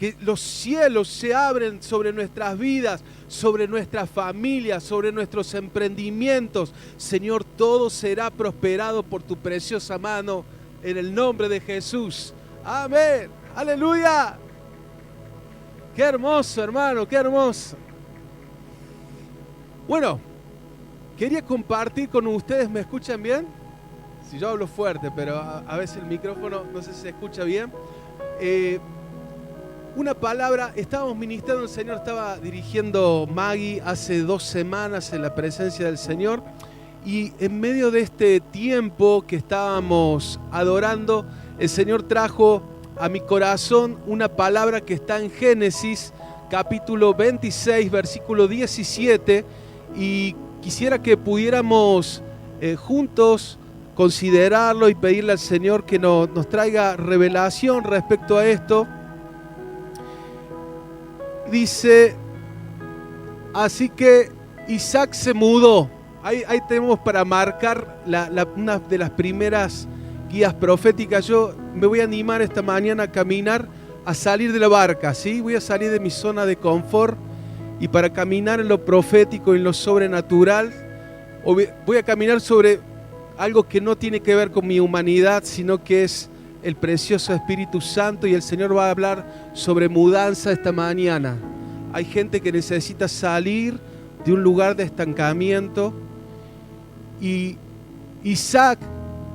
que los cielos se abren sobre nuestras vidas, sobre nuestras familias, sobre nuestros emprendimientos. Señor, todo será prosperado por tu preciosa mano, en el nombre de Jesús. Amén. Aleluya. Qué hermoso, hermano, qué hermoso. Bueno, quería compartir con ustedes. ¿Me escuchan bien? Si yo hablo fuerte, pero a veces el micrófono no sé si se escucha bien. Una palabra, estábamos ministrando, el Señor estaba dirigiendo Maggie hace 2 semanas en la presencia del Señor, y en medio de este tiempo que estábamos adorando, el Señor trajo a mi corazón una palabra que está en Génesis capítulo 26 versículo 17, y quisiera que pudiéramos juntos considerarlo y pedirle al Señor que nos traiga revelación respecto a esto. Dice, así que Isaac se mudó. Ahí tenemos para marcar una de las primeras guías proféticas. Yo me voy a animar esta mañana a caminar, a salir de la barca, ¿sí? Voy a salir de mi zona de confort, y para caminar en lo profético y en lo sobrenatural, voy a caminar sobre algo que no tiene que ver con mi humanidad, sino que es el precioso Espíritu Santo, y el Señor va a hablar sobre mudanza esta mañana. Hay gente que necesita salir de un lugar de estancamiento, y Isaac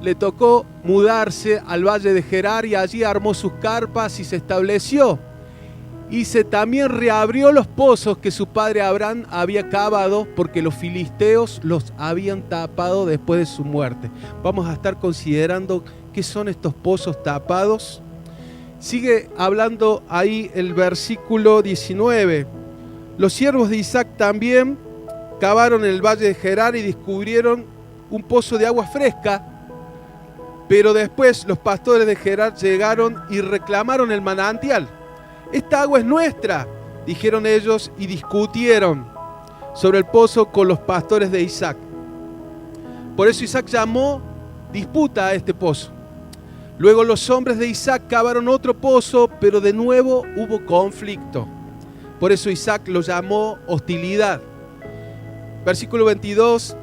le tocó mudarse al valle de Gerar, y allí armó sus carpas y se estableció. Y se también reabrió los pozos que su padre Abraham había cavado, porque los filisteos los habían tapado después de su muerte. Vamos a estar considerando qué son estos pozos tapados. Sigue hablando ahí el versículo 19. Los siervos de Isaac también cavaron en el valle de Gerar y descubrieron un pozo de agua fresca, pero después los pastores de Gerar llegaron y reclamaron el manantial. Esta agua es nuestra, dijeron ellos, y discutieron sobre el pozo con los pastores de Isaac. Por eso Isaac llamó disputa a este pozo. Luego los hombres de Isaac cavaron otro pozo, pero de nuevo hubo conflicto. Por eso Isaac lo llamó hostilidad. Versículo 22,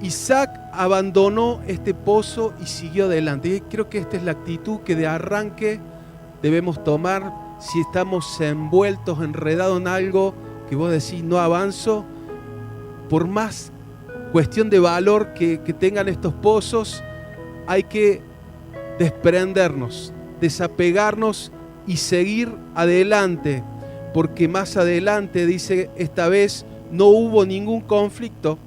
Isaac abandonó este pozo y siguió adelante. Y creo que esta es la actitud que de arranque debemos tomar si estamos envueltos, enredados en algo que vos decís no avanzo. Por más cuestión de valor que tengan estos pozos, hay que desprendernos, desapegarnos y seguir adelante, porque más adelante dice, esta vez no hubo ningún conflicto.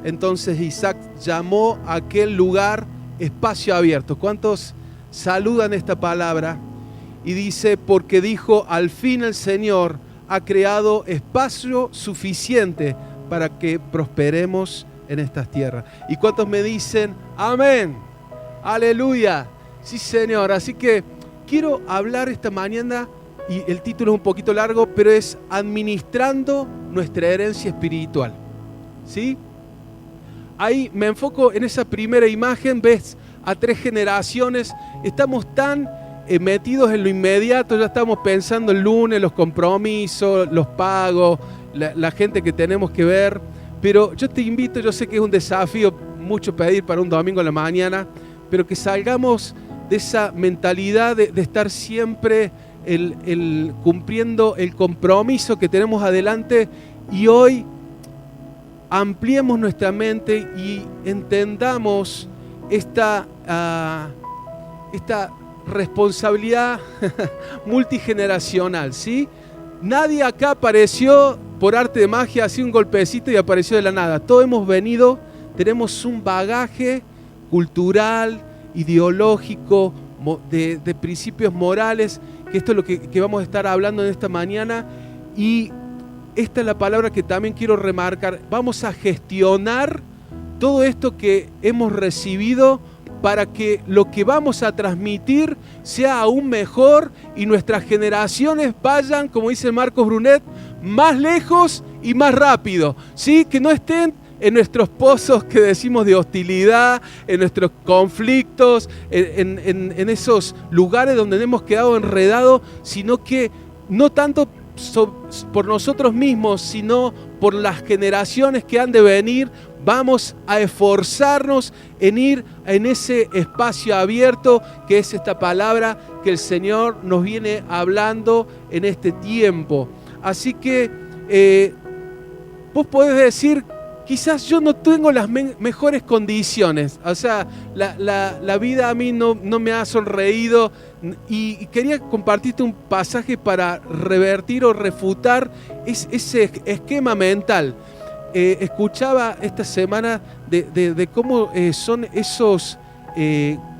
Entonces Isaac llamó a aquel lugar espacio abierto. ¿Cuántos saludan esta palabra? Y dice, porque dijo, al fin el Señor ha creado espacio suficiente para que prosperemos en estas tierras. ¿Y cuántos me dicen amén? Aleluya. Sí, Señor. Así que quiero hablar esta mañana, y el título es un poquito largo, pero es administrando nuestra herencia espiritual. ¿Sí? Ahí me enfoco en esa primera imagen. Ves a 3 generaciones. Estamos tan metidos en lo inmediato, ya estamos pensando el lunes, los compromisos, los pagos, la gente que tenemos que ver. Pero yo te invito, yo sé que es un desafío mucho pedir para un domingo en la mañana, pero que salgamos de esa mentalidad de estar siempre cumpliendo el compromiso que tenemos adelante, y hoy ampliemos nuestra mente y entendamos esta responsabilidad multigeneracional, ¿sí? Nadie acá apareció por arte de magia, así un golpecito y apareció de la nada. Todos hemos venido, tenemos un bagaje cultural, ideológico, de principios morales, que esto es lo que vamos a estar hablando en esta mañana. Y esta es la palabra que también quiero remarcar. Vamos a gestionar todo esto que hemos recibido para que lo que vamos a transmitir sea aún mejor y nuestras generaciones vayan, como dice Marcos Brunet, más lejos y más rápido, ¿sí? Que no estén en nuestros pozos que decimos de hostilidad, en nuestros conflictos, en esos lugares donde hemos quedado enredados, sino que no tanto por nosotros mismos, sino por las generaciones que han de venir. Vamos a esforzarnos en ir en ese espacio abierto que es esta palabra que el Señor nos viene hablando en este tiempo. Así que vos podés decir, quizás yo no tengo las mejores condiciones, o sea, la vida a mí no me ha sonreído, y quería compartirte un pasaje para revertir o refutar ese esquema mental. Escuchaba esta semana de cómo son esos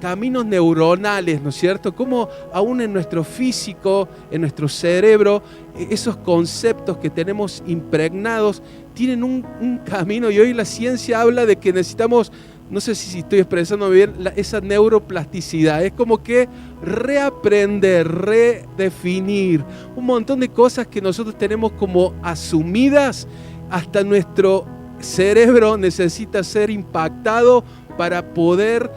caminos neuronales, ¿no es cierto? Cómo aún en nuestro físico, en nuestro cerebro, esos conceptos que tenemos impregnados tienen un camino, y hoy la ciencia habla de que necesitamos, no sé si estoy expresando bien, esa neuroplasticidad. Es como que reaprender, redefinir un montón de cosas que nosotros tenemos como asumidas. Hasta nuestro cerebro necesita ser impactado para poder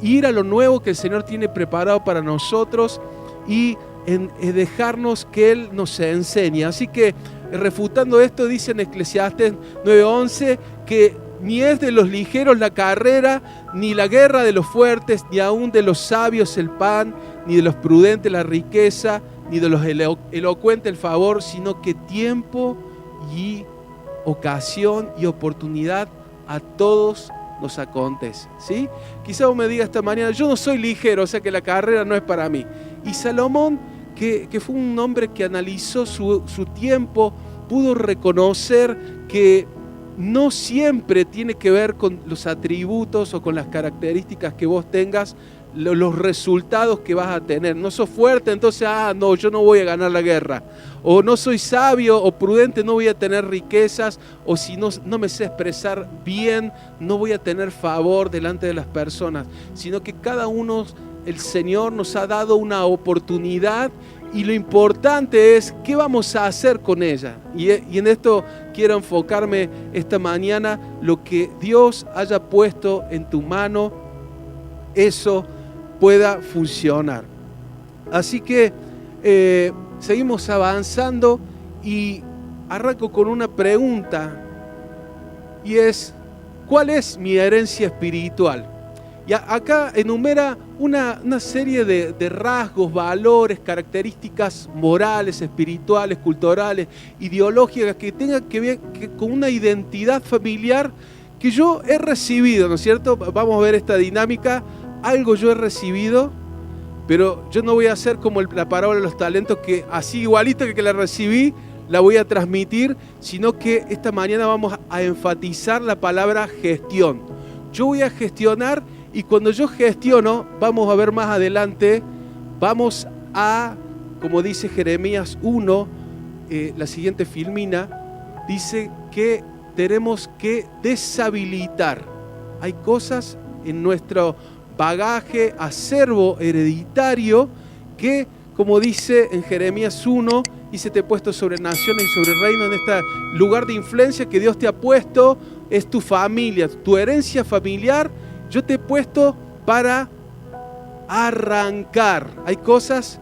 ir a lo nuevo que el Señor tiene preparado para nosotros y dejarnos que Él nos enseñe. Así que, refutando esto, dice en Eclesiastés 9:11 que ni es de los ligeros la carrera, ni la guerra de los fuertes, ni aún de los sabios el pan, ni de los prudentes la riqueza, ni de los elocuentes el favor, sino que tiempo y ocasión y oportunidad a todos nos acontece, ¿sí? Quizá vos me digas esta mañana, yo no soy ligero, o sea que la carrera no es para mí. Y Salomón, que fue un hombre que analizó su tiempo, pudo reconocer que no siempre tiene que ver con los atributos o con las características que vos tengas, los resultados que vas a tener. No sos fuerte, entonces, no, yo no voy a ganar la guerra. O no soy sabio o prudente, no voy a tener riquezas. O si no me sé expresar bien, no voy a tener favor delante de las personas. Sino que cada uno, el Señor nos ha dado una oportunidad, y lo importante es qué vamos a hacer con ella. Y en esto quiero enfocarme esta mañana. Lo que Dios haya puesto en tu mano, eso pueda funcionar. Así que seguimos avanzando, y arranco con una pregunta, y es: ¿cuál es mi herencia espiritual? Y acá enumera una serie de rasgos, valores, características morales, espirituales, culturales, ideológicas que tengan que ver con una identidad familiar que yo he recibido, ¿no es cierto? Vamos a ver esta dinámica. Algo yo he recibido, pero yo no voy a hacer como la parábola de los talentos, que así igualito que la recibí, la voy a transmitir, sino que esta mañana vamos a enfatizar la palabra gestión. Yo voy a gestionar, y cuando yo gestiono, vamos a ver más adelante, vamos a, como dice Jeremías 1, la siguiente filmina, dice que tenemos que deshabilitar. Hay cosas en nuestro bagaje, acervo hereditario, que, como dice en Jeremías 1, dice: te he puesto sobre naciones y sobre reinos. En este lugar de influencia que Dios te ha puesto es tu familia, tu herencia familiar. Yo te he puesto para arrancar. Hay cosas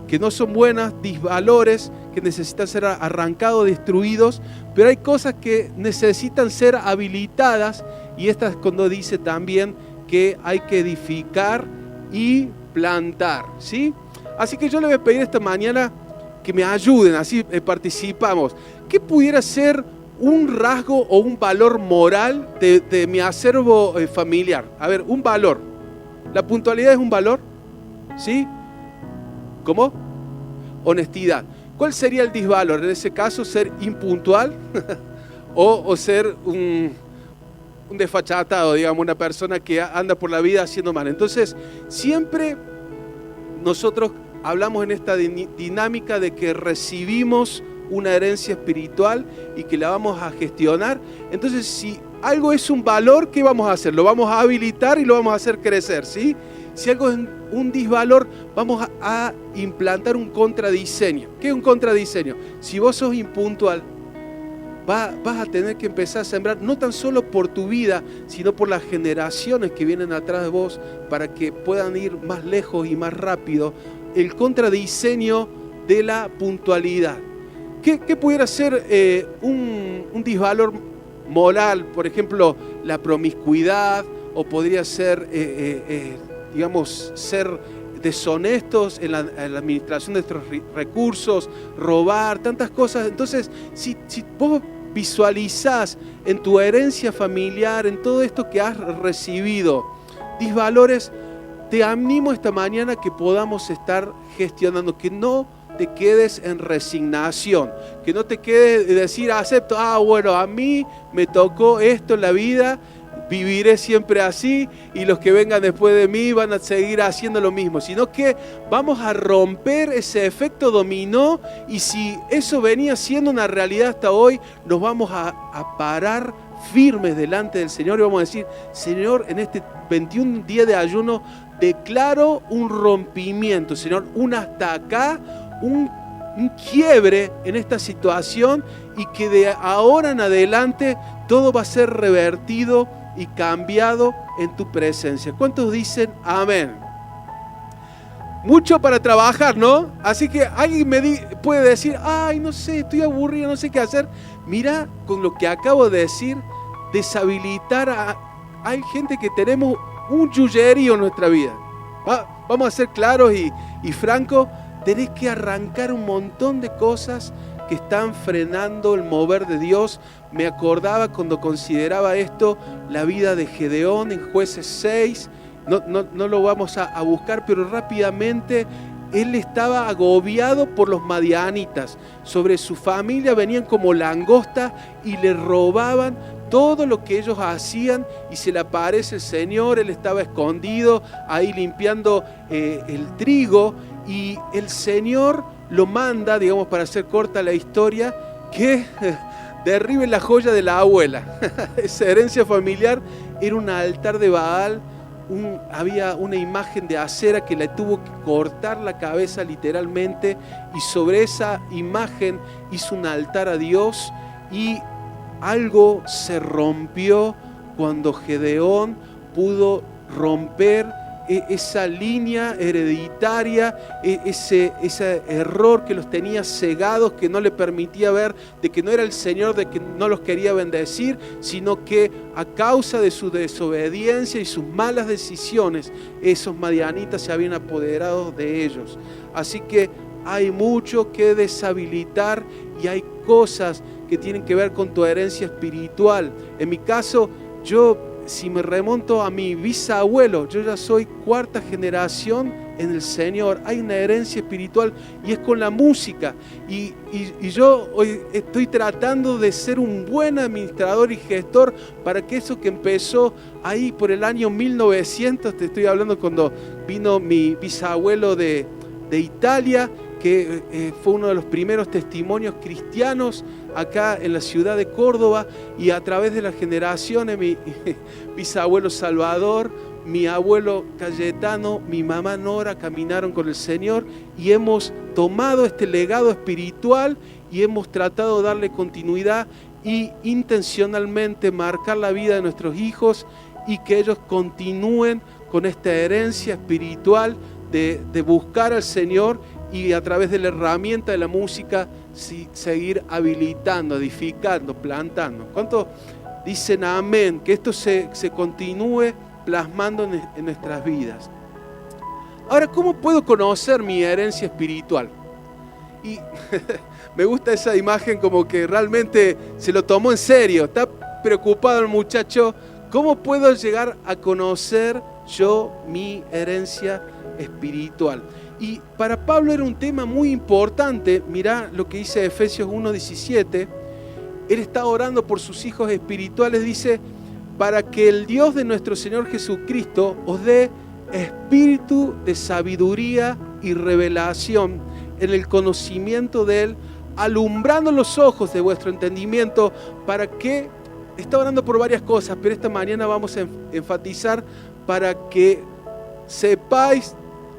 que no son buenas, disvalores que necesitan ser arrancados, destruidos, pero hay cosas que necesitan ser habilitadas, y esta es cuando dice también que hay que edificar y plantar, ¿sí? Así que yo le voy a pedir esta mañana que me ayuden, así participamos. ¿Qué pudiera ser un rasgo o un valor moral de mi acervo familiar? A ver, un valor. ¿La puntualidad es un valor? ¿Sí? ¿Cómo? Honestidad. ¿Cuál sería el disvalor? En ese caso, ser impuntual o ser un desfachatado, digamos, una persona que anda por la vida haciendo mal. Entonces, siempre nosotros hablamos en esta dinámica de que recibimos una herencia espiritual y que la vamos a gestionar. Entonces, si algo es un valor, ¿qué vamos a hacer? Lo vamos a habilitar y lo vamos a hacer crecer, ¿sí? Si algo es un disvalor, vamos a implantar un contradiseño. ¿Qué es un contradiseño? Si vos sos impuntual, vas a tener que empezar a sembrar, no tan solo por tu vida, sino por las generaciones que vienen atrás de vos, para que puedan ir más lejos y más rápido. El contradiseño de la puntualidad. ¿Qué pudiera ser un disvalor moral? Por ejemplo, la promiscuidad, o podría ser, digamos, ser deshonestos en la administración de nuestros recursos, robar, tantas cosas. Entonces, si vos visualizás en tu herencia familiar, en todo esto que has recibido, disvalores, te animo esta mañana que podamos estar gestionando, que no te quedes en resignación, que no te quedes de decir, acepto, bueno, a mí me tocó esto en la vida, viviré siempre así y los que vengan después de mí van a seguir haciendo lo mismo, sino que vamos a romper ese efecto dominó, y si eso venía siendo una realidad hasta hoy, nos vamos a parar firmes delante del Señor y vamos a decir, Señor, en este 21 días de ayuno declaro un rompimiento, Señor, un hasta acá, un quiebre en esta situación, y que de ahora en adelante todo va a ser revertido y cambiado en tu presencia. ¿Cuántos dicen amén? Mucho para trabajar, ¿no? Así que alguien puede decir, ay, no sé, estoy aburrido, no sé qué hacer. Mira, con lo que acabo de decir, deshabilitar hay gente que tenemos un yullerío en nuestra vida. Vamos a ser claros y francos. Tenés que arrancar un montón de cosas que están frenando el mover de Dios. Me acordaba cuando consideraba esto, la vida de Gedeón en Jueces 6. No lo vamos a buscar, pero rápidamente él estaba agobiado por los madianitas. Sobre su familia venían como langostas y le robaban todo lo que ellos hacían, y se le aparece el Señor. Él estaba escondido ahí limpiando el trigo, y el Señor lo manda, digamos, para hacer corta la historia, que derribe la joya de la abuela. Esa herencia familiar era un altar de Baal. Había una imagen de acera que le tuvo que cortar la cabeza literalmente, y sobre esa imagen hizo un altar a Dios, y algo se rompió cuando Gedeón pudo romper esa línea hereditaria, ese error que los tenía cegados, que no le permitía ver de que no era el Señor, de que no los quería bendecir, sino que a causa de su desobediencia y sus malas decisiones, esos madianitas se habían apoderado de ellos. Así que hay mucho que deshabilitar, y hay cosas que tienen que ver con tu herencia espiritual. En mi caso, si me remonto a mi bisabuelo, yo ya soy cuarta generación en el Señor. Hay una herencia espiritual, y es con la música. Y yo hoy estoy tratando de ser un buen administrador y gestor para que eso que empezó ahí por el año 1900, te estoy hablando cuando vino mi bisabuelo de Italia, que fue uno de los primeros testimonios cristianos acá en la ciudad de Córdoba, y a través de las generaciones, mi bisabuelo Salvador, mi abuelo Cayetano, mi mamá Nora caminaron con el Señor, y hemos tomado este legado espiritual y hemos tratado de darle continuidad y intencionalmente marcar la vida de nuestros hijos, y que ellos continúen con esta herencia espiritual de buscar al Señor, y a través de la herramienta de la música seguir habilitando, edificando, plantando. ¿Cuántos dicen amén? Que esto se continúe plasmando en nuestras vidas. Ahora, ¿cómo puedo conocer mi herencia espiritual? Y me gusta esa imagen, como que realmente se lo tomó en serio. Está preocupado el muchacho. ¿Cómo puedo llegar a conocer yo mi herencia espiritual? Y para Pablo era un tema muy importante. Mirá lo que dice Efesios 1:17. Él está orando por sus hijos espirituales. Dice, para que el Dios de nuestro Señor Jesucristo os dé espíritu de sabiduría y revelación en el conocimiento de Él, alumbrando los ojos de vuestro entendimiento, para que, está orando por varias cosas, pero esta mañana vamos a enfatizar, para que sepáis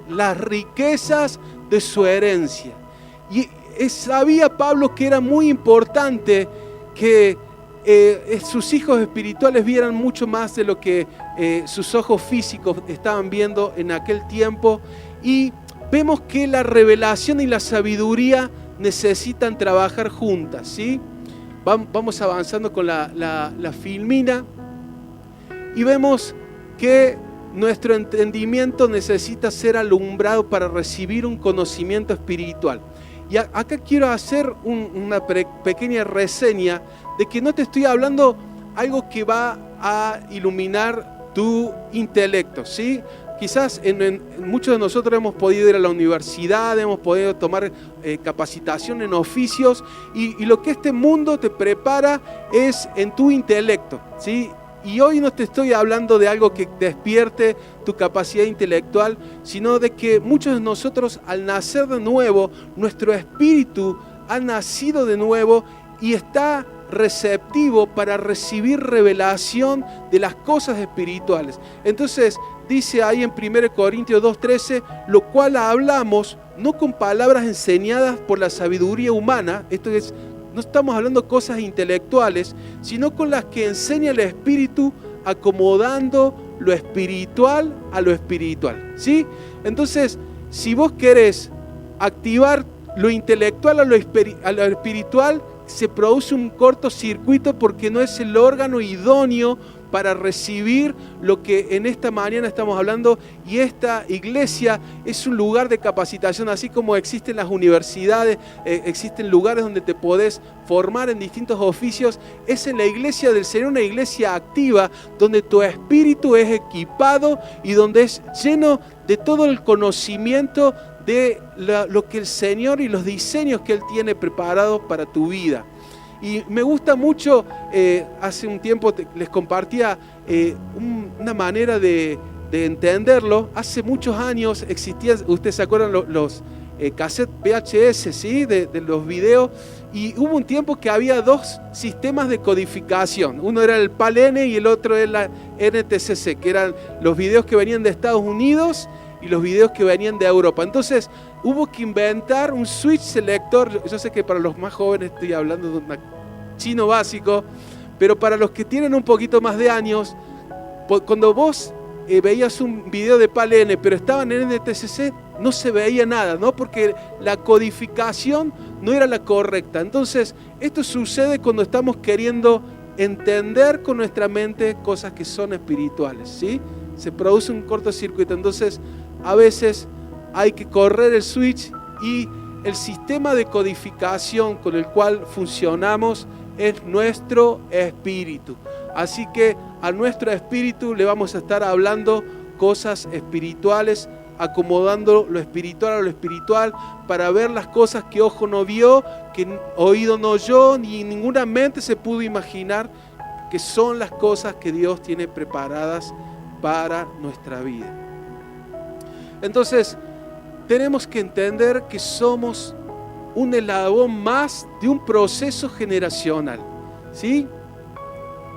las riquezas de su herencia. Y sabía Pablo que era muy importante que sus hijos espirituales vieran mucho más de lo que sus ojos físicos estaban viendo en aquel tiempo. Y vemos que la revelación y la sabiduría necesitan trabajar juntas, ¿sí? Vamos avanzando con la filmina y vemos que nuestro entendimiento necesita ser alumbrado para recibir un conocimiento espiritual. Y acá quiero hacer una pequeña reseña de que no te estoy hablando algo que va a iluminar tu intelecto, ¿sí? Quizás muchos de nosotros hemos podido ir a la universidad, hemos podido tomar capacitación en oficios y lo que este mundo te prepara es en tu intelecto, ¿sí? Y hoy no te estoy hablando de algo que despierte tu capacidad intelectual, sino de que muchos de nosotros al nacer de nuevo, nuestro espíritu ha nacido de nuevo y está receptivo para recibir revelación de las cosas espirituales. Entonces dice ahí en 1 Corintios 2:13, lo cual hablamos no con palabras enseñadas por la sabiduría humana, esto es, no estamos hablando de cosas intelectuales, sino con las que enseña el Espíritu, acomodando lo espiritual a lo espiritual, ¿sí? Entonces, si vos querés activar lo intelectual a lo espiritual, se produce un cortocircuito porque no es el órgano idóneo para recibir lo que en esta mañana estamos hablando, y esta iglesia es un lugar de capacitación, así como existen las universidades, existen lugares donde te podés formar en distintos oficios. Es en la iglesia del Señor, una iglesia activa, donde tu espíritu es equipado y donde es lleno de todo el conocimiento de lo que el Señor y los diseños que Él tiene preparados para tu vida. Y me gusta mucho, hace un tiempo les compartía una manera de entenderlo. Hace muchos años existían, ustedes se acuerdan, los cassettes VHS, ¿sí? de los videos, y hubo un tiempo que había dos sistemas de codificación. Uno era el PAL-N y el otro era la NTSC, que eran los videos que venían de Estados Unidos y los videos que venían de Europa. Entonces hubo que inventar un switch selector. Yo sé que para los más jóvenes estoy hablando de un chino básico, pero para los que tienen un poquito más de años, cuando vos veías un video de PAL-N pero estaban en NTSC, no se veía nada, ¿no? Porque la codificación no era la correcta. Entonces esto sucede cuando estamos queriendo entender con nuestra mente cosas que son espirituales, ¿sí? Se produce un cortocircuito. Entonces a veces hay que correr el switch, y el sistema de codificación con el cual funcionamos es nuestro espíritu. Así que a nuestro espíritu le vamos a estar hablando cosas espirituales, acomodando lo espiritual a lo espiritual, para ver las cosas que ojo no vio, que oído no oyó, ni ninguna mente se pudo imaginar, que son las cosas que Dios tiene preparadas para nuestra vida. Entonces, tenemos que entender que somos un eslabón más de un proceso generacional, ¿sí?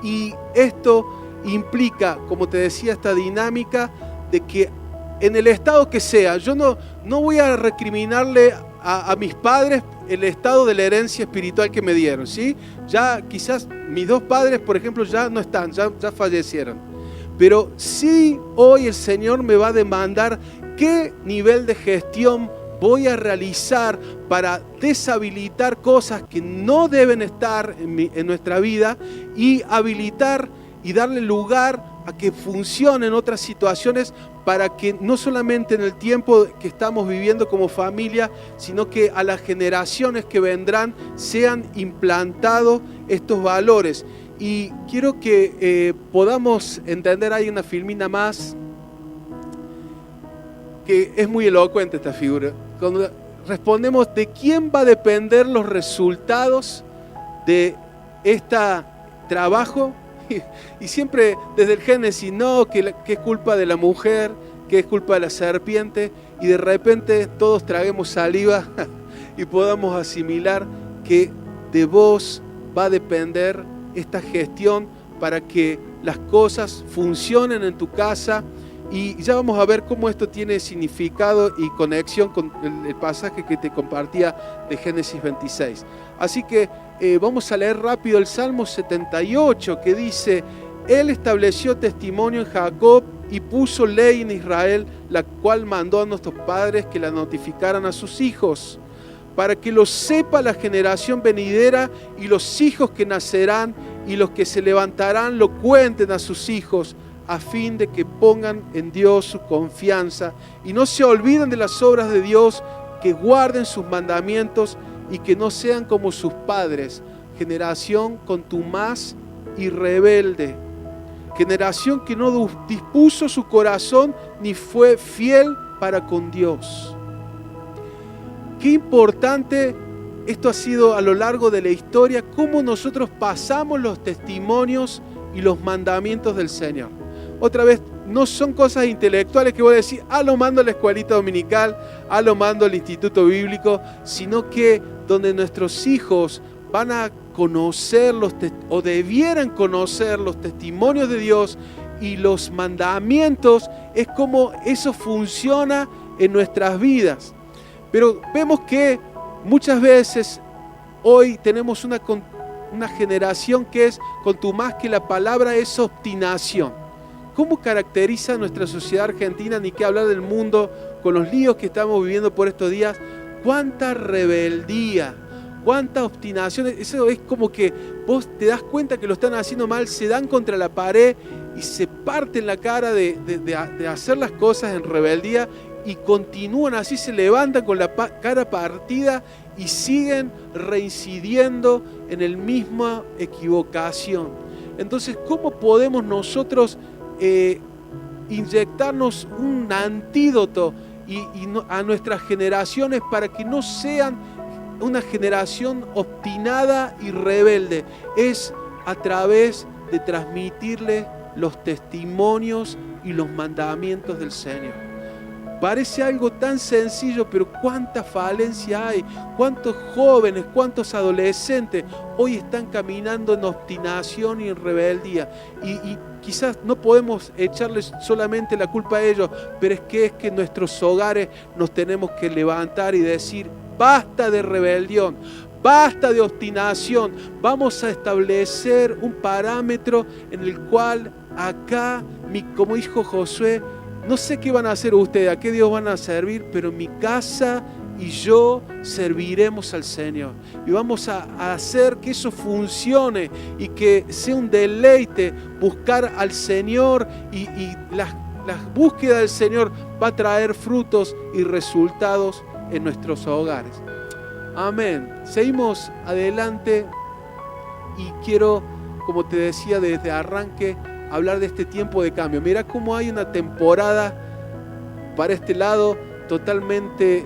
Y esto implica, como te decía, esta dinámica de que en el estado que sea, yo no voy a recriminarle a mis padres el estado de la herencia espiritual que me dieron, ¿sí? Ya quizás mis dos padres, por ejemplo, ya no están, ya fallecieron. Pero sí, hoy el Señor me va a demandar qué nivel de gestión voy a realizar para deshabilitar cosas que no deben estar en nuestra vida, y habilitar y darle lugar a que funcionen otras situaciones, para que no solamente en el tiempo que estamos viviendo como familia, sino que a las generaciones que vendrán sean implantados estos valores. Y quiero que podamos entender, hay una filmina más que es muy elocuente, esta figura. Cuando respondemos de quién va a depender los resultados de este trabajo, y siempre desde el Génesis, no, que es culpa de la mujer, que es culpa de la serpiente, y de repente todos traguemos saliva y podamos asimilar que de vos va a depender esta gestión para que las cosas funcionen en tu casa. Y ya vamos a ver cómo esto tiene significado y conexión con el pasaje que te compartía de Génesis 26. Así que vamos a leer rápido el Salmo 78, que dice: Él estableció testimonio en Jacob y puso ley en Israel, la cual mandó a nuestros padres que la notificaran a sus hijos, para que lo sepa la generación venidera y los hijos que nacerán, y los que se levantarán lo cuenten a sus hijos, a fin de que pongan en Dios su confianza y no se olviden de las obras de Dios, que guarden sus mandamientos y que no sean como sus padres, generación contumaz y rebelde, generación que no dispuso su corazón ni fue fiel para con Dios. Qué importante esto ha sido a lo largo de la historia, cómo nosotros pasamos los testimonios y los mandamientos del Señor. Otra vez, no son cosas intelectuales que voy a decir, lo mando a la escuelita dominical, lo mando al instituto bíblico, sino que donde nuestros hijos van a conocer o debieran conocer los testimonios de Dios y los mandamientos, es como eso funciona en nuestras vidas. Pero vemos que muchas veces hoy tenemos una generación que es contumaz, que la palabra es obstinación. ¿Cómo caracteriza nuestra sociedad argentina, ni qué hablar del mundo, con los líos que estamos viviendo por estos días? ¡Cuánta rebeldía! ¡Cuánta obstinación! Eso es como que vos te das cuenta que lo están haciendo mal, se dan contra la pared y se parten la cara de hacer las cosas en rebeldía y continúan así, se levantan con la cara partida y siguen reincidiendo en la misma equivocación. Entonces, ¿cómo podemos nosotros inyectarnos un antídoto a nuestras generaciones para que no sean una generación obstinada y rebelde? Es a través de transmitirles los testimonios y los mandamientos del Señor. Parece algo tan sencillo, pero cuánta falencia hay, cuántos jóvenes, cuántos adolescentes hoy están caminando en obstinación y en rebeldía. Y quizás no podemos echarles solamente la culpa a ellos, pero es que en nuestros hogares nos tenemos que levantar y decir, basta de rebelión, basta de obstinación, vamos a establecer un parámetro en el cual acá, como dijo Josué, no sé qué van a hacer ustedes, a qué Dios van a servir, pero mi casa y yo serviremos al Señor. Y vamos a hacer que eso funcione y que sea un deleite buscar al Señor y la búsqueda del Señor va a traer frutos y resultados en nuestros hogares. Amén. Seguimos adelante y quiero, como te decía desde arranque, hablar de este tiempo de cambio. Mira cómo hay una temporada para este lado totalmente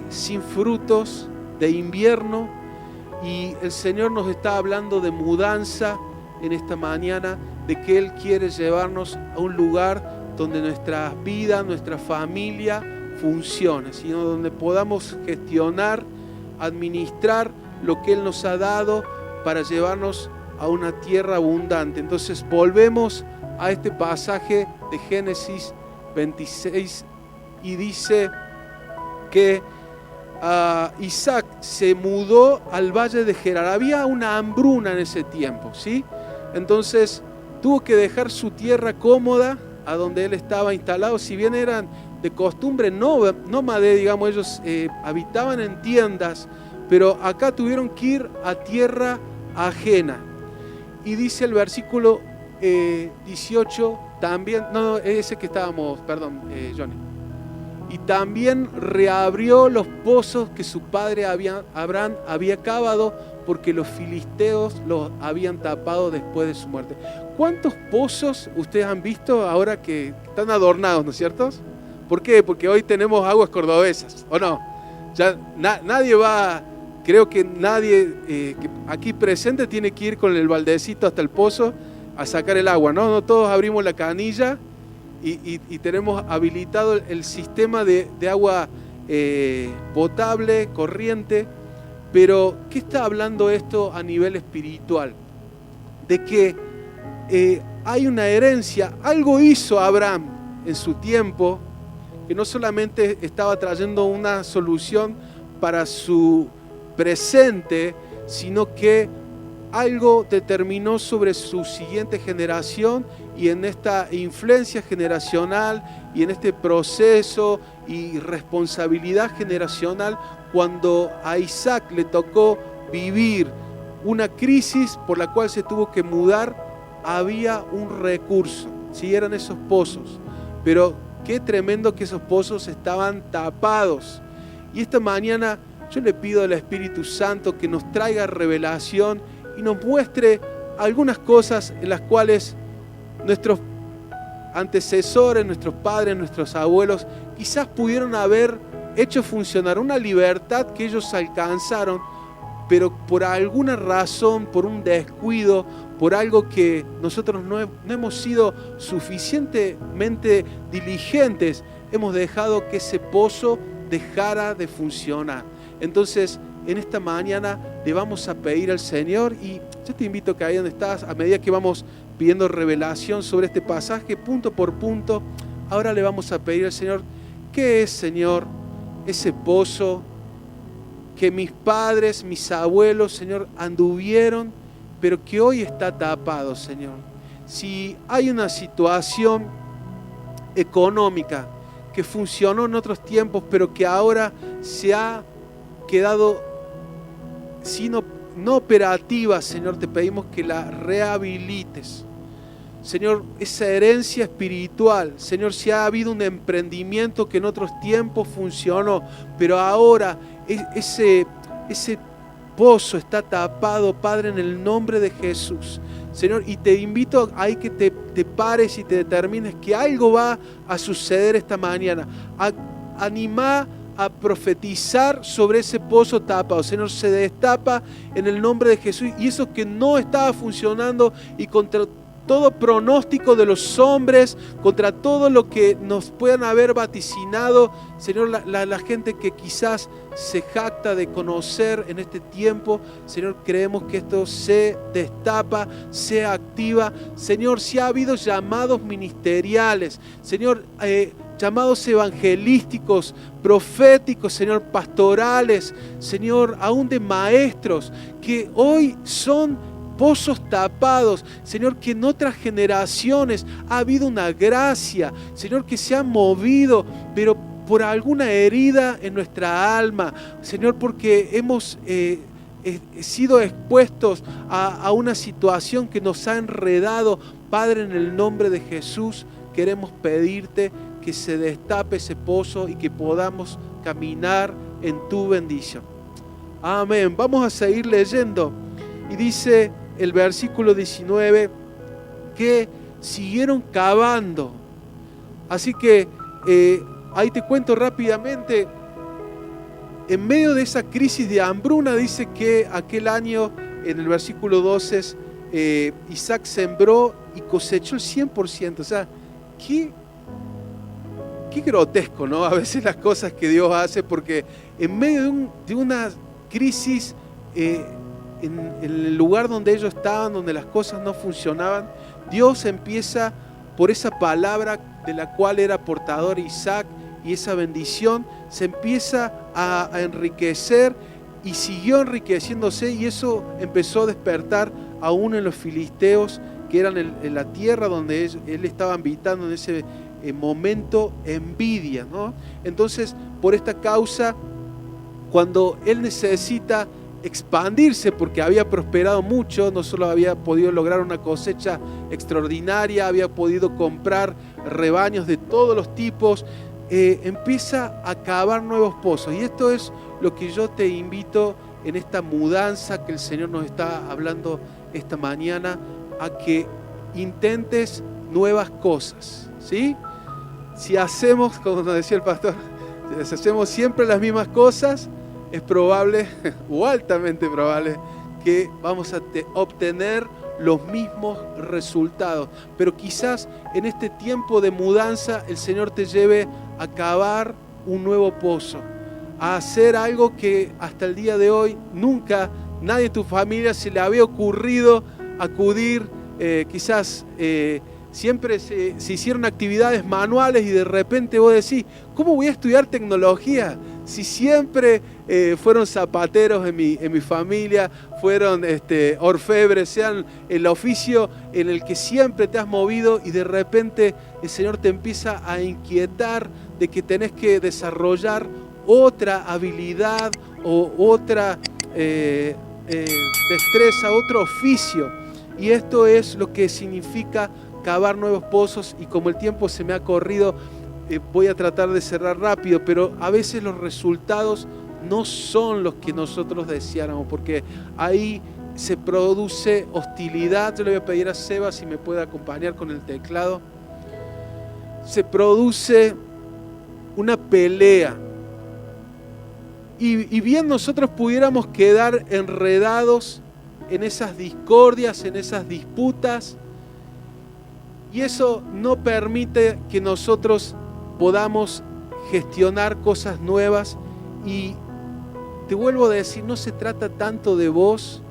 sin frutos, de invierno, y el Señor nos está hablando de mudanza en esta mañana, de que Él quiere llevarnos a un lugar donde nuestra vida, nuestra familia funcione, sino donde podamos gestionar, administrar lo que Él nos ha dado para llevarnos a una tierra abundante. Entonces volvemos a este pasaje de Génesis 26 y dice que Isaac se mudó al valle de Gerar. Había una hambruna en ese tiempo, ¿sí? Entonces tuvo que dejar su tierra cómoda a donde él estaba instalado. Si bien eran de costumbre nómade, digamos, ellos habitaban en tiendas, pero acá tuvieron que ir a tierra ajena. Y dice el versículo 18, también, ese que estábamos, perdón, Johnny. Y también reabrió los pozos que su padre Abraham había cavado, porque los filisteos los habían tapado después de su muerte. ¿Cuántos pozos ustedes han visto ahora que están adornados, ¿no es cierto? ¿Por qué? Porque hoy tenemos aguas cordobesas, ¿o no? Ya nadie va... Creo que nadie que aquí presente tiene que ir con el baldecito hasta el pozo a sacar el agua, ¿no? No todos abrimos la canilla y tenemos habilitado el sistema de agua potable, corriente. Pero, ¿qué está hablando esto a nivel espiritual? De que hay una herencia. Algo hizo Abraham en su tiempo, que no solamente estaba trayendo una solución para su presente, sino que algo determinó sobre su siguiente generación, y en esta influencia generacional y en este proceso y responsabilidad generacional, cuando a Isaac le tocó vivir una crisis por la cual se tuvo que mudar, había un recurso, ¿sí? Eran esos pozos, pero qué tremendo que esos pozos estaban tapados. Y esta mañana yo le pido al Espíritu Santo que nos traiga revelación y nos muestre algunas cosas en las cuales nuestros antecesores, nuestros padres, nuestros abuelos quizás pudieron haber hecho funcionar una libertad que ellos alcanzaron, pero por alguna razón, por un descuido, por algo que nosotros no hemos sido suficientemente diligentes, hemos dejado que ese pozo dejara de funcionar. Entonces, en esta mañana le vamos a pedir al Señor, y yo te invito a que ahí donde estás, a medida que vamos pidiendo revelación sobre este pasaje, punto por punto, ahora le vamos a pedir al Señor, ¿qué es, Señor, ese pozo que mis padres, mis abuelos, Señor, anduvieron, pero que hoy está tapado, Señor? Si hay una situación económica que funcionó en otros tiempos, pero que ahora se ha quedado no operativa, Señor, te pedimos que la rehabilites. Señor, esa herencia espiritual, Señor, si ha habido un emprendimiento que en otros tiempos funcionó, pero ahora ese pozo está tapado, Padre, en el nombre de Jesús. Señor, y te invito a que te pares y te determines que algo va a suceder esta mañana. Anima a profetizar sobre ese pozo tapado. Señor, se destapa en el nombre de Jesús, y eso que no estaba funcionando, y contra todo pronóstico de los hombres, contra todo lo que nos puedan haber vaticinado, Señor, la gente que quizás se jacta de conocer en este tiempo, Señor, creemos que esto se destapa, se activa. Señor, si ha habido llamados ministeriales, Señor, llamados evangelísticos, proféticos, Señor, pastorales, Señor, aún de maestros, que hoy son pozos tapados, Señor, que en otras generaciones ha habido una gracia, Señor, que se ha movido, pero por alguna herida en nuestra alma, Señor, porque hemos sido expuestos a una situación que nos ha enredado. Padre, en el nombre de Jesús, queremos pedirte que se destape ese pozo y que podamos caminar en tu bendición. Amén. Vamos a seguir leyendo. Y dice el versículo 19 que siguieron cavando. Así que ahí te cuento rápidamente. En medio de esa crisis de hambruna, dice que aquel año, en el versículo 12, Isaac sembró y cosechó el 100%. O sea, qué grotesco, ¿no? A veces las cosas que Dios hace, porque en medio de una crisis, en el lugar donde ellos estaban, donde las cosas no funcionaban, Dios empieza por esa palabra de la cual era portador Isaac, y esa bendición se empieza a enriquecer, y siguió enriqueciéndose, y eso empezó a despertar aún en los filisteos, que eran en la tierra donde él estaba habitando en ese momento, envidia, ¿no? Entonces, por esta causa, cuando él necesita expandirse, porque había prosperado mucho, no solo había podido lograr una cosecha extraordinaria, había podido comprar rebaños de todos los tipos, empieza a cavar nuevos pozos. Y esto es lo que yo te invito en esta mudanza que el Señor nos está hablando esta mañana, a que intentes nuevas cosas, ¿sí? Si hacemos, como nos decía el pastor, si hacemos siempre las mismas cosas, es probable, o altamente probable, que vamos a obtener los mismos resultados. Pero quizás en este tiempo de mudanza el Señor te lleve a cavar un nuevo pozo, a hacer algo que hasta el día de hoy nunca nadie en tu familia se le había ocurrido acudir. Quizás siempre se hicieron actividades manuales, y de repente vos decís, ¿cómo voy a estudiar tecnología si siempre fueron zapateros en mi familia, fueron orfebres, sean el oficio en el que siempre te has movido y de repente el Señor te empieza a inquietar de que tenés que desarrollar otra habilidad o otra destreza, otro oficio. Y esto es lo que significa cavar nuevos pozos, y como el tiempo se me ha corrido, voy a tratar de cerrar rápido, pero a veces los resultados no son los que nosotros deseáramos, porque ahí se produce hostilidad. Yo le voy a pedir a Seba si me puede acompañar con el teclado. Se produce una pelea. Y bien nosotros pudiéramos quedar enredados en esas discordias, en esas disputas, y eso no permite que nosotros podamos gestionar cosas nuevas. Y te vuelvo a decir, no se trata tanto de vos,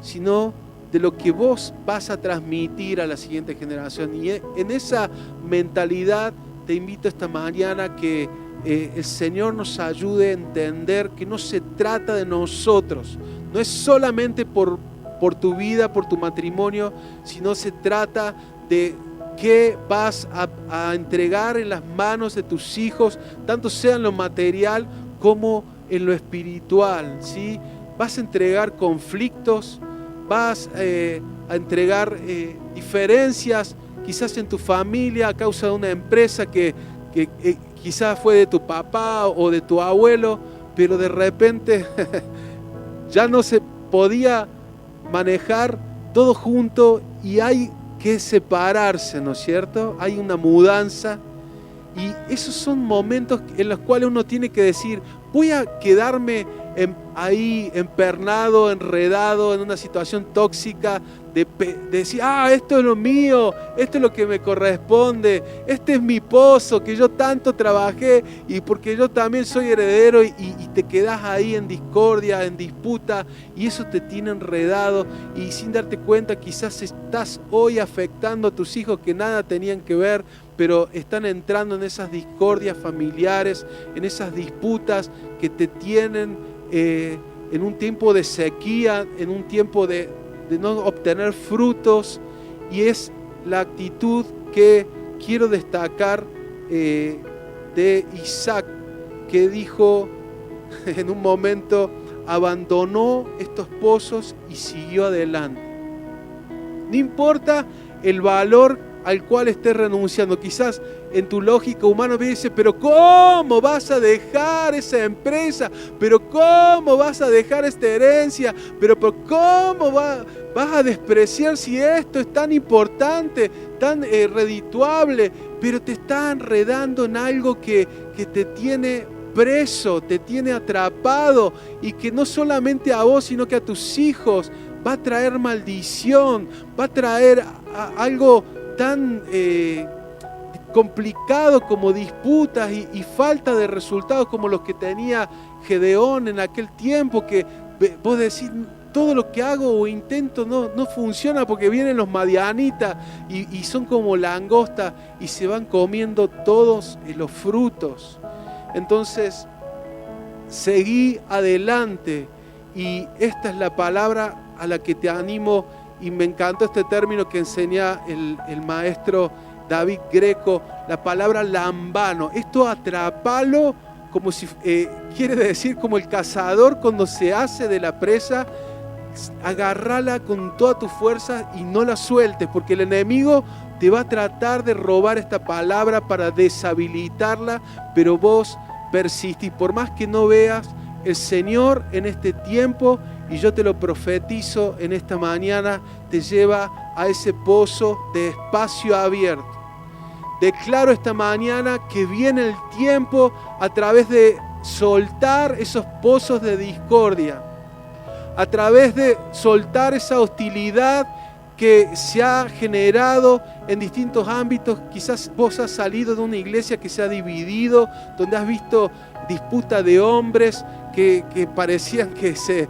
sino de lo que vos vas a transmitir a la siguiente generación. Y en esa mentalidad te invito esta mañana que el Señor nos ayude a entender que no se trata de nosotros, no es solamente por tu vida, por tu matrimonio, sino se trata de qué vas a entregar en las manos de tus hijos, tanto sea en lo material como en lo espiritual, ¿sí? Vas a entregar conflictos, vas a entregar diferencias, quizás en tu familia a causa de una empresa que quizás fue de tu papá o de tu abuelo, pero de repente ya no se podía manejar todo junto y hay que separarse, ¿no es cierto? Hay una mudanza, y esos son momentos en los cuales uno tiene que decir: voy a quedarme ahí empernado, enredado en una situación tóxica, de decir, esto es lo mío, esto es lo que me corresponde, este es mi pozo que yo tanto trabajé y porque yo también soy heredero, y te quedás ahí en discordia, en disputa, y eso te tiene enredado, y sin darte cuenta quizás estás hoy afectando a tus hijos que nada tenían que ver, pero están entrando en esas discordias familiares, en esas disputas que te tienen en un tiempo de sequía, en un tiempo de no obtener frutos. Y es la actitud que quiero destacar de Isaac, que dijo en un momento, abandonó estos pozos y siguió adelante. No importa el valor al cual estés renunciando. Quizás en tu lógica humana me dice, pero ¿cómo vas a dejar esa empresa? ¿Pero cómo vas a dejar esta herencia? ¿Pero cómo vas a despreciar si esto es tan importante, tan redituable? Pero te está enredando en algo que te tiene preso, te tiene atrapado, y que no solamente a vos, sino que a tus hijos va a traer maldición, va a traer algo tan complicado como disputas y falta de resultados como los que tenía Gedeón en aquel tiempo, que vos decís, todo lo que hago o intento no funciona, porque vienen los madianitas y son como langostas y se van comiendo todos los frutos. Entonces, seguí adelante, y esta es la palabra a la que te animo. Y me encantó este término que enseña el maestro David Greco, la palabra lambano. Esto atrapalo, como si quiere decir como el cazador cuando se hace de la presa, agarrala con toda tu fuerza y no la sueltes, porque el enemigo te va a tratar de robar esta palabra para deshabilitarla, pero vos persistís. Por más que no veas, el Señor en este tiempo, y yo te lo profetizo en esta mañana, te lleva a ese pozo de espacio abierto. Declaro esta mañana que viene el tiempo a través de soltar esos pozos de discordia, a través de soltar esa hostilidad que se ha generado en distintos ámbitos. Quizás vos has salido de una iglesia que se ha dividido, donde has visto disputa de hombres que parecían que se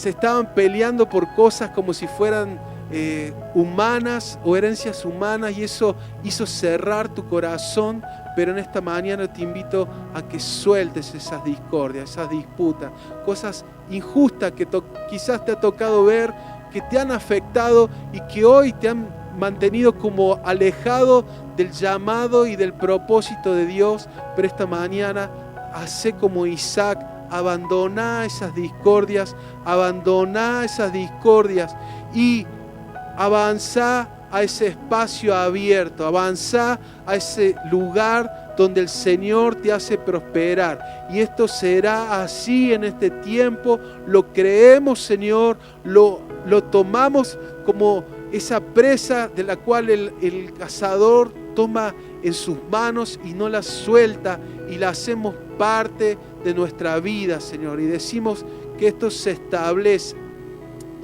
estaban peleando por cosas como si fueran humanas o herencias humanas, y eso hizo cerrar tu corazón. Pero en esta mañana te invito a que sueltes esas discordias, esas disputas, cosas injustas que quizás te ha tocado ver, que te han afectado y que hoy te han mantenido como alejado del llamado y del propósito de Dios. Pero esta mañana hacé como Isaac, abandoná esas discordias y avanzá a ese espacio abierto, avanzá a ese lugar donde el Señor te hace prosperar. Y esto será así en este tiempo. Lo creemos, Señor, lo tomamos como esa presa de la cual el cazador toma en sus manos y no la suelta, y la hacemos parte de nuestra vida, Señor, y decimos que esto se establece.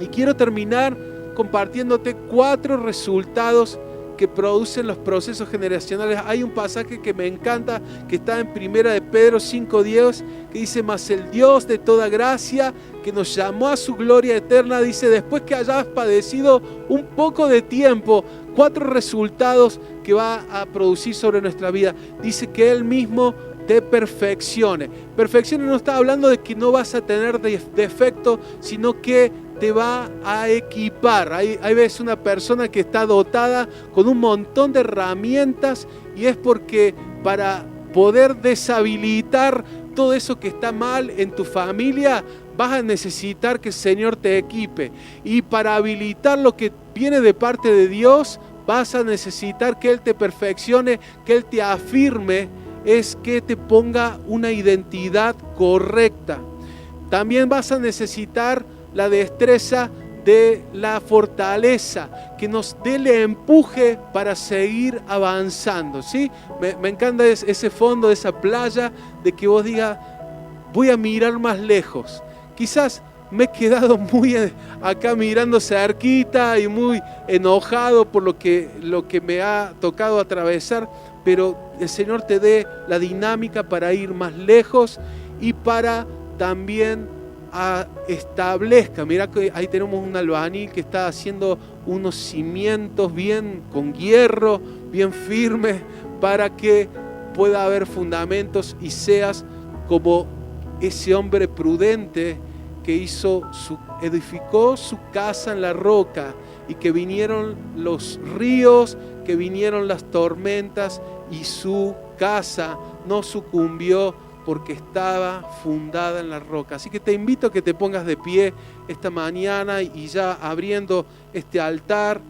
Y quiero terminar compartiéndote 4 resultados que producen los procesos generacionales. Hay un pasaje que me encanta, que está en 1 de Pedro 5:10, que dice: mas el Dios de toda gracia, que nos llamó a su gloria eterna, dice, después que hayas padecido un poco de tiempo, 4 resultados que va a producir sobre nuestra vida. Dice que Él mismo te perfeccione. Perfección no está hablando de que no vas a tener defecto, sino que te va a equipar. Hay veces una persona que está dotada con un montón de herramientas, y es porque para poder deshabilitar todo eso que está mal en tu familia, vas a necesitar que el Señor te equipe. Y para habilitar lo que viene de parte de Dios, vas a necesitar que Él te perfeccione, que Él te afirme, es que te ponga una identidad correcta. También vas a necesitar la destreza de la fortaleza, que nos dé el empuje para seguir avanzando, ¿sí? Me encanta ese fondo de esa playa, de que vos digas, voy a mirar más lejos. Quizás me he quedado muy acá mirando cerquita y muy enojado por lo que me ha tocado atravesar, pero el Señor te dé la dinámica para ir más lejos y para también establezca. Mira que ahí tenemos un albañil que está haciendo unos cimientos bien con hierro, bien firmes, para que pueda haber fundamentos y seas como ese hombre prudente que edificó su casa en la roca, y que vinieron los ríos, que vinieron las tormentas, y su casa no sucumbió porque estaba fundada en la roca. Así que te invito a que te pongas de pie esta mañana, y ya abriendo este altar,